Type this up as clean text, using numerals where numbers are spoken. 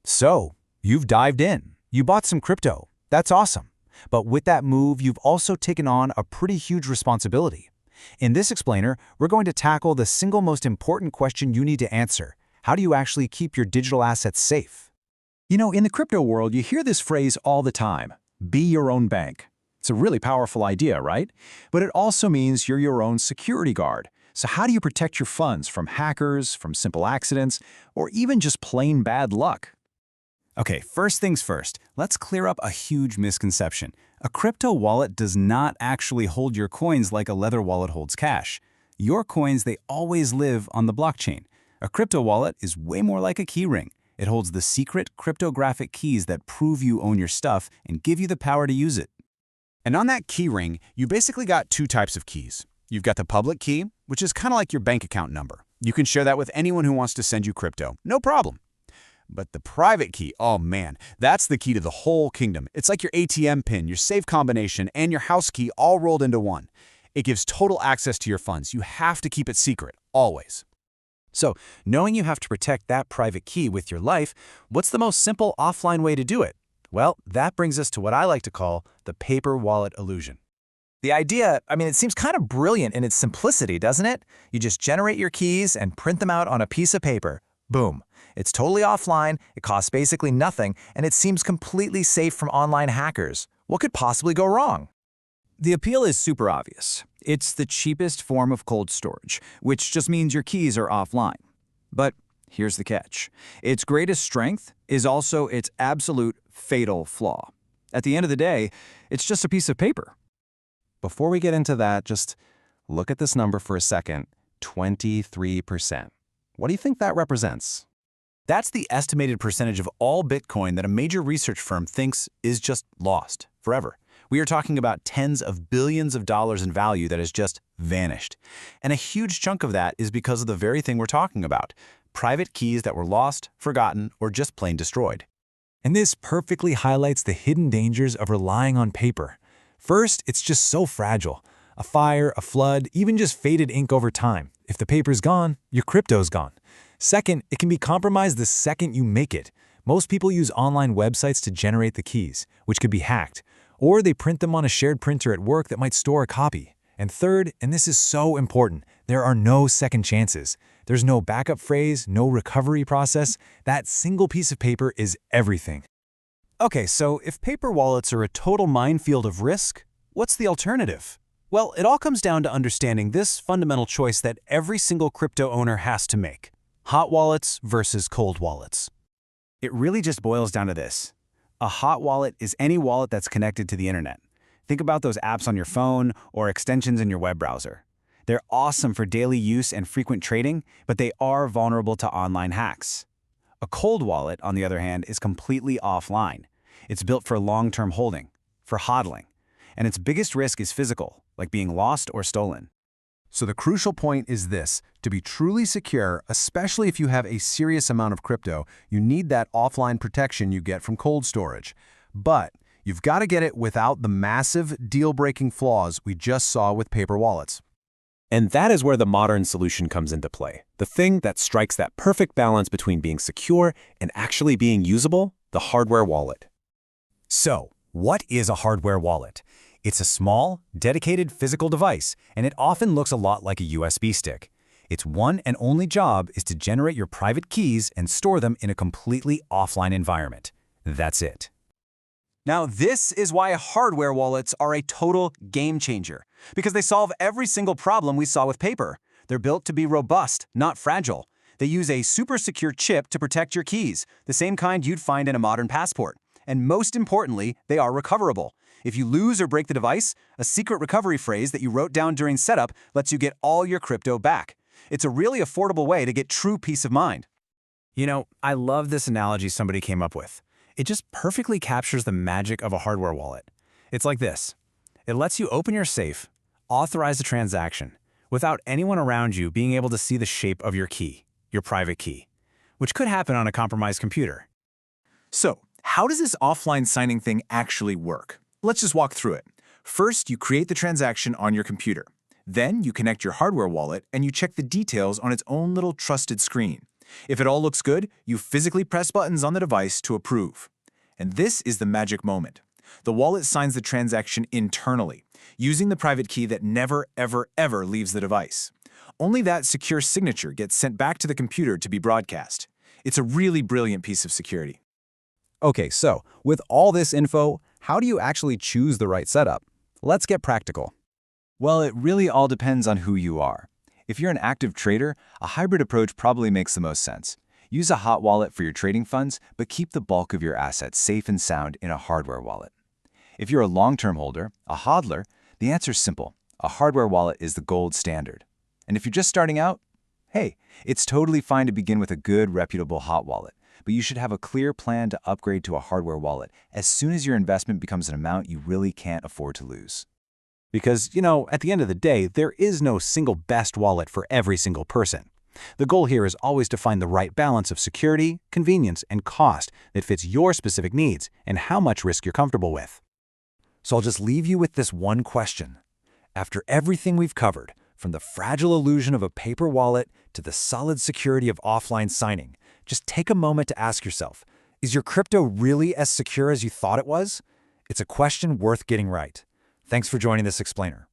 So, you've dived in. You bought some crypto. That's awesome. But with that move, you've also taken on a pretty huge responsibility. In this explainer, we're going to tackle the single most important question you need to answer. How do you actually keep your digital assets safe? You know, in the crypto world, you hear this phrase all the time, be your own bank. It's a really powerful idea, right? But it also means you're your own security guard. So how do you protect your funds from hackers, from simple accidents, or even just plain bad luck? Okay, first things first, let's clear up a huge misconception. A crypto wallet does not actually hold your coins like a leather wallet holds cash. Your coins, they always live on the blockchain. A crypto wallet is way more like a keyring. It holds the secret cryptographic keys that prove you own your stuff and give you the power to use it. And on that keyring, you basically got two types of keys. You've got the public key, which is kind of like your bank account number. You can share that with anyone who wants to send you crypto, no problem. But the private key, oh man, that's the key to the whole kingdom. It's like your ATM pin, your safe combination, and your house key all rolled into one. It gives total access to your funds. You have to keep it secret, always. So, knowing you have to protect that private key with your life, what's the most simple offline way to do it? Well, that brings us to what I like to call the paper wallet illusion. The idea, it seems kind of brilliant in its simplicity, doesn't it? You just generate your keys and print them out on a piece of paper. Boom. It's totally offline, it costs basically nothing, and it seems completely safe from online hackers. What could possibly go wrong? The appeal is super obvious. It's the cheapest form of cold storage, which just means your keys are offline. But here's the catch. Its greatest strength is also its absolute fatal flaw. At the end of the day, it's just a piece of paper. Before we get into that, just look at this number for a second, 23%. What do you think that represents? That's the estimated percentage of all Bitcoin that a major research firm thinks is just lost forever. We are talking about tens of billions of dollars in value that has just vanished. And a huge chunk of that is because of the very thing we're talking about, private keys that were lost, forgotten, or just plain destroyed. And this perfectly highlights the hidden dangers of relying on paper. First, it's just so fragile. A fire, a flood, even just faded ink over time. If the paper's gone, your crypto's gone. Second, it can be compromised the second you make it. Most people use online websites to generate the keys, which could be hacked. Or they print them on a shared printer at work that might store a copy. And third, and this is so important, there are no second chances. There's no backup phrase, no recovery process. That single piece of paper is everything. Okay, so if paper wallets are a total minefield of risk, what's the alternative? Well, it all comes down to understanding this fundamental choice that every single crypto owner has to make. Hot wallets versus cold wallets. It really just boils down to this. A hot wallet is any wallet that's connected to the internet. Think about those apps on your phone or extensions in your web browser. They're awesome for daily use and frequent trading, but they are vulnerable to online hacks. A cold wallet, on the other hand, is completely offline. It's built for long-term holding, for HODLing, and its biggest risk is physical, like being lost or stolen. So the crucial point is this: to be truly secure, especially if you have a serious amount of crypto, you need that offline protection you get from cold storage. But you've got to get it without the massive deal-breaking flaws we just saw with paper wallets. And that is where the modern solution comes into play. The thing that strikes that perfect balance between being secure and actually being usable, the hardware wallet. So, what is a hardware wallet? It's a small, dedicated physical device, and it often looks a lot like a USB stick. Its one and only job is to generate your private keys and store them in a completely offline environment. That's it. Now, this is why hardware wallets are a total game changer, because they solve every single problem we saw with paper. They're built to be robust, not fragile. They use a super secure chip to protect your keys, the same kind you'd find in a modern passport. And most importantly, they are recoverable. If you lose or break the device, a secret recovery phrase that you wrote down during setup lets you get all your crypto back. It's a really affordable way to get true peace of mind. You know, I love this analogy somebody came up with. It just perfectly captures the magic of a hardware wallet. It's like this. It lets you open your safe, authorize a transaction, without anyone around you being able to see the shape of your key, your private key, which could happen on a compromised computer. So, how does this offline signing thing actually work? Let's just walk through it. First, you create the transaction on your computer. Then you connect your hardware wallet and you check the details on its own little trusted screen. If it all looks good, you physically press buttons on the device to approve. And this is the magic moment. The wallet signs the transaction internally, using the private key that never, ever, ever leaves the device. Only that secure signature gets sent back to the computer to be broadcast. It's a really brilliant piece of security. Okay, so with all this info, how do you actually choose the right setup? Let's get practical. Well, it really all depends on who you are. If you're an active trader, a hybrid approach probably makes the most sense. Use a hot wallet for your trading funds, but keep the bulk of your assets safe and sound in a hardware wallet. If you're a long-term holder, a HODLer, the answer's simple. A hardware wallet is the gold standard. And if you're just starting out, hey, it's totally fine to begin with a good, reputable hot wallet, but you should have a clear plan to upgrade to a hardware wallet as soon as your investment becomes an amount you really can't afford to lose. Because, at the end of the day, there is no single best wallet for every single person. The goal here is always to find the right balance of security, convenience, and cost that fits your specific needs and how much risk you're comfortable with. So I'll just leave you with this one question. After everything we've covered, from the fragile illusion of a paper wallet to the solid security of offline signing, just take a moment to ask yourself, is your crypto really as secure as you thought it was? It's a question worth getting right. Thanks for joining this explainer.